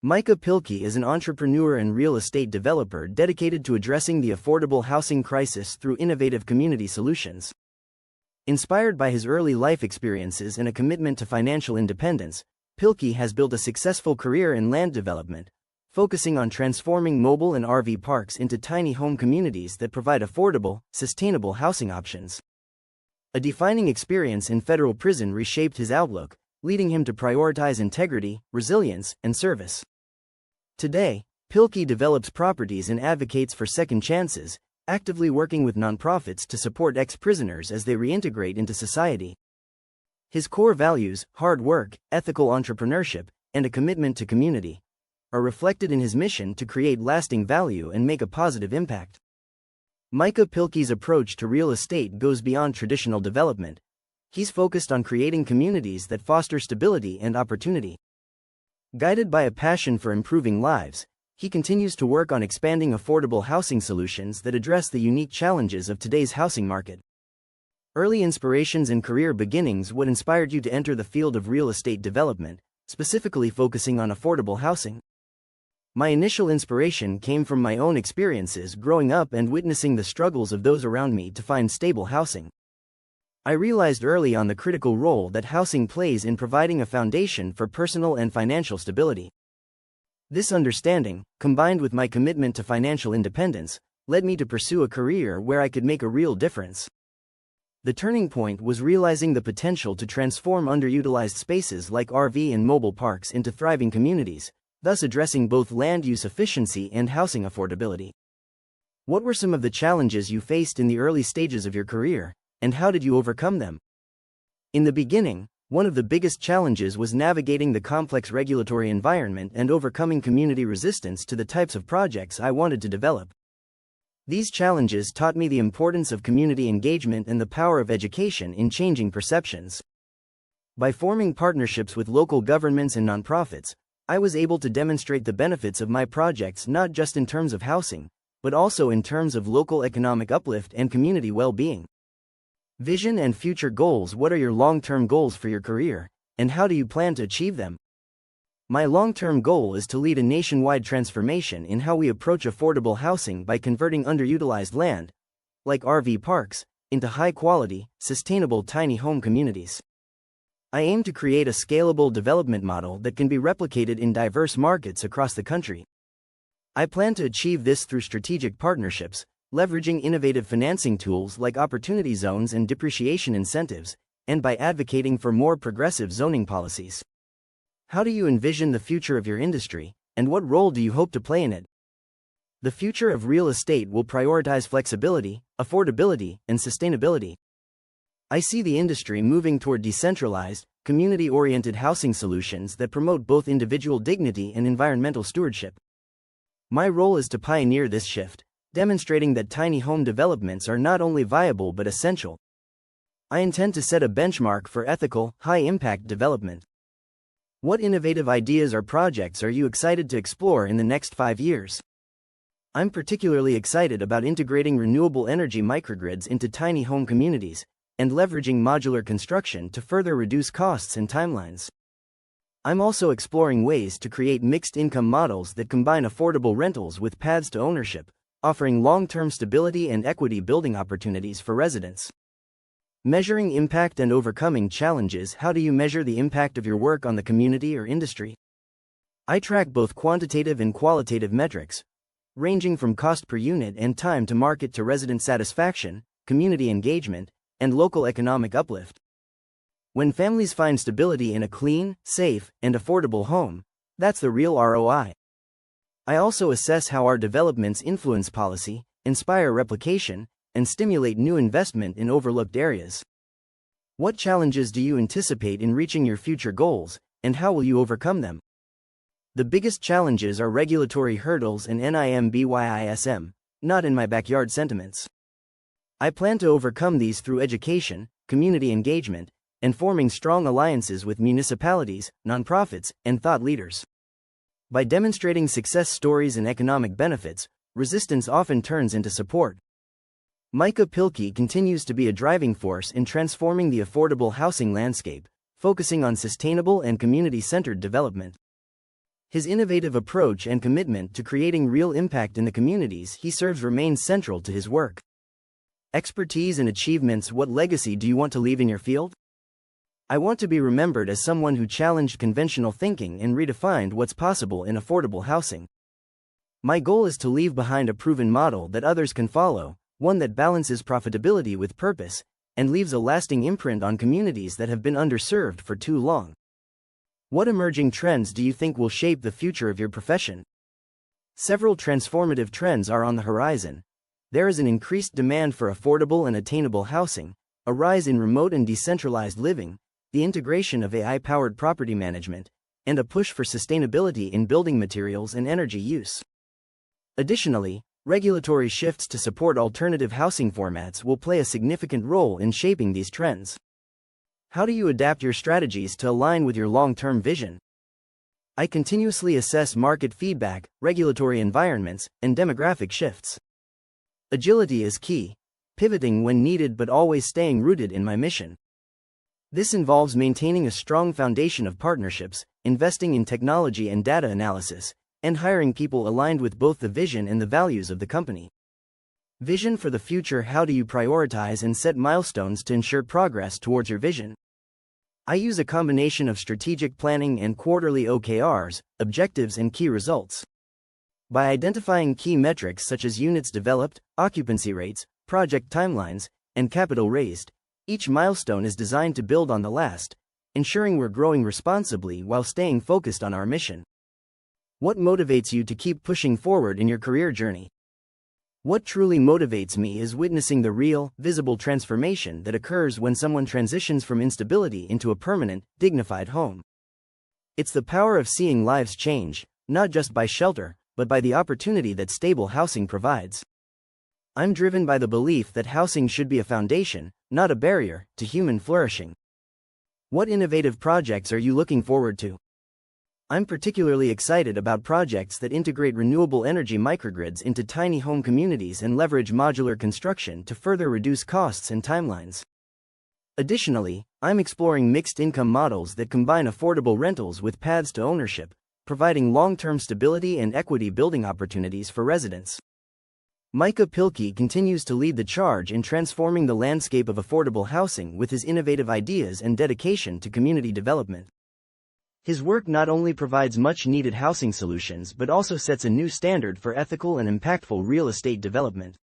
Micah Pilkey is an entrepreneur and real estate developer dedicated to addressing the affordable housing crisis through innovative community solutions. Inspired by his early life experiences and a commitment to financial independence, Pilkey has built a successful career in land development, focusing on transforming mobile and RV parks into tiny home communities that provide affordable, sustainable housing options. A defining experience in federal prison reshaped his outlook, leading him to prioritize integrity, resilience, and service. Today, Pilkey develops properties and advocates for second chances, actively working with nonprofits to support ex-prisoners as they reintegrate into society. His core values, hard work, ethical entrepreneurship, and a commitment to community, are reflected in his mission to create lasting value and make a positive impact. Micah Pilkey's approach to real estate goes beyond traditional development. He's focused on creating communities that foster stability and opportunity. Guided by a passion for improving lives, he continues to work on expanding affordable housing solutions that address the unique challenges of today's housing market. Early inspirations and career beginnings. What inspired you to enter the field of real estate development, specifically focusing on affordable housing? My initial inspiration came from my own experiences growing up and witnessing the struggles of those around me to find stable housing. I realized early on the critical role that housing plays in providing a foundation for personal and financial stability. This understanding, combined with my commitment to financial independence, led me to pursue a career where I could make a real difference. The turning point was realizing the potential to transform underutilized spaces like RV and mobile parks into thriving communities, thus addressing both land use efficiency and housing affordability. What were some of the challenges you faced in the early stages of your career, and how did you overcome them? In the beginning, one of the biggest challenges was navigating the complex regulatory environment and overcoming community resistance to the types of projects I wanted to develop. These challenges taught me the importance of community engagement and the power of education in changing perceptions. By forming partnerships with local governments and nonprofits, I was able to demonstrate the benefits of my projects not just in terms of housing, but also in terms of local economic uplift and community well-being. Vision and future goals. What are your long-term goals for your career, and how do you plan to achieve them? My long-term goal is to lead a nationwide transformation in how we approach affordable housing by converting underutilized land, like RV parks, into high-quality, sustainable tiny home communities. I aim to create a scalable development model that can be replicated in diverse markets across the country. I plan to achieve this through strategic partnerships, leveraging innovative financing tools like opportunity zones and depreciation incentives, and by advocating for more progressive zoning policies. How do you envision the future of your industry, and what role do you hope to play in it? The future of real estate will prioritize flexibility, affordability, and sustainability. I see the industry moving toward decentralized, community-oriented housing solutions that promote both individual dignity and environmental stewardship. My role is to pioneer this shift, demonstrating that tiny home developments are not only viable but essential. I intend to set a benchmark for ethical, high-impact development. What innovative ideas or projects are you excited to explore in the next 5 years? I'm particularly excited about integrating renewable energy microgrids into tiny home communities, and leveraging modular construction to further reduce costs and timelines. I'm also exploring ways to create mixed-income models that combine affordable rentals with paths to ownership, offering long-term stability and equity building opportunities for residents. Measuring impact and overcoming challenges. How do you measure the impact of your work on the community or industry? I track both quantitative and qualitative metrics, ranging from cost per unit and time to market to resident satisfaction, community engagement, and local economic uplift. When families find stability in a clean, safe, and affordable home, that's the real ROI. I also assess how our developments influence policy, inspire replication, and stimulate new investment in overlooked areas. What challenges do you anticipate in reaching your future goals, and how will you overcome them? The biggest challenges are regulatory hurdles and NIMBYISM, not in my backyard sentiments. I plan to overcome these through education, community engagement, and forming strong alliances with municipalities, nonprofits, and thought leaders. By demonstrating success stories and economic benefits, resistance often turns into support. Micah Pilkey continues to be a driving force in transforming the affordable housing landscape, focusing on sustainable and community-centered development. His innovative approach and commitment to creating real impact in the communities he serves remain central to his work. Expertise and achievements. What legacy do you want to leave in your field? I want to be remembered as someone who challenged conventional thinking and redefined what's possible in affordable housing. My goal is to leave behind a proven model that others can follow, one that balances profitability with purpose, and leaves a lasting imprint on communities that have been underserved for too long. What emerging trends do you think will shape the future of your profession? Several transformative trends are on the horizon. There is an increased demand for affordable and attainable housing, a rise in remote and decentralized living, the integration of AI-powered property management, and a push for sustainability in building materials and energy use. Additionally, regulatory shifts to support alternative housing formats will play a significant role in shaping these trends. How do you adapt your strategies to align with your long-term vision? I continuously assess market feedback, regulatory environments, and demographic shifts. Agility is key, pivoting when needed but always staying rooted in my mission. This involves maintaining a strong foundation of partnerships, investing in technology and data analysis, and hiring people aligned with both the vision and the values of the company. Vision for the future. How do you prioritize and set milestones to ensure progress towards your vision? I use a combination of strategic planning and quarterly OKRs, objectives and key results. By identifying key metrics such as units developed, occupancy rates, project timelines, and capital raised, each milestone is designed to build on the last, ensuring we're growing responsibly while staying focused on our mission. What motivates you to keep pushing forward in your career journey? What truly motivates me is witnessing the real, visible transformation that occurs when someone transitions from instability into a permanent, dignified home. It's the power of seeing lives change, not just by shelter, but by the opportunity that stable housing provides. I'm driven by the belief that housing should be a foundation, not a barrier, to human flourishing. What innovative projects are you looking forward to? I'm particularly excited about projects that integrate renewable energy microgrids into tiny home communities and leverage modular construction to further reduce costs and timelines. Additionally, I'm exploring mixed-income models that combine affordable rentals with paths to ownership, providing long-term stability and equity building opportunities for residents. Micah Pilkey continues to lead the charge in transforming the landscape of affordable housing with his innovative ideas and dedication to community development. His work not only provides much-needed housing solutions but also sets a new standard for ethical and impactful real estate development.